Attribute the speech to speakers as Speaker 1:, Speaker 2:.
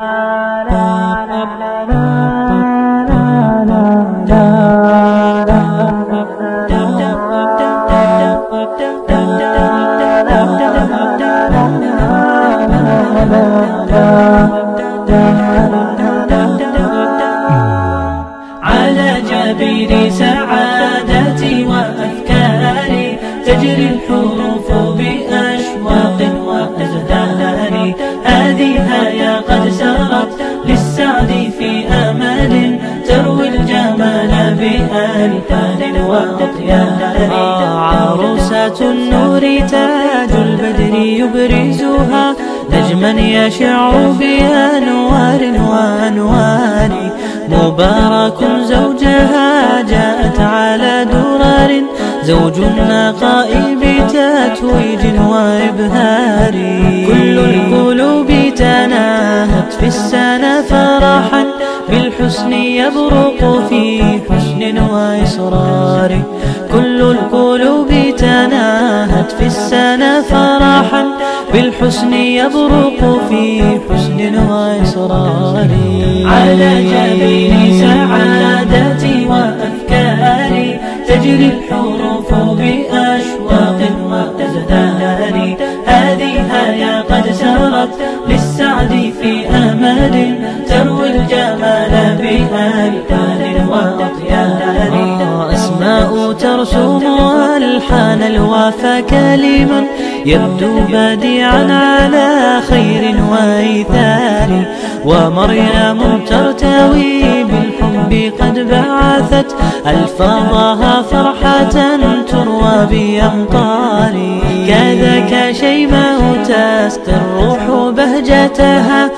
Speaker 1: على جبين سعادتي وأفكاري تجري الحروف بأشواق وأزدان، هذه يا قد سرت للسعد في أمل تروي الجمال بألحان وأطيان. عروسة النور تاج البدر يبرزها نجما يشع بأنوار وأنوار، مبارك زوجها جاءت على درر، زوج النقاء بتتويج وإبهار. كل القلوب تناهت في السنة فرحا بالحسن يبرق في حسن وإصرار. كل القلوب تناهت في السنة فرحا بالحسن يبرق في حسن وإصرار. على جبين سعادتي وأفكاري تجري الحروف بأشواق وأزدان، هذه يا قد سرت للسعد في أمل تروي الجمال بألحان وأطيان. أسماء ترسم ألحان الوفا كلما يبدو بديعا على خير وإيثار، ومريم ترتوي بالحب قد بعثت ألفاظها فرحة تروى بأمطار. كذاك شيماء تسقي الروح بهجتها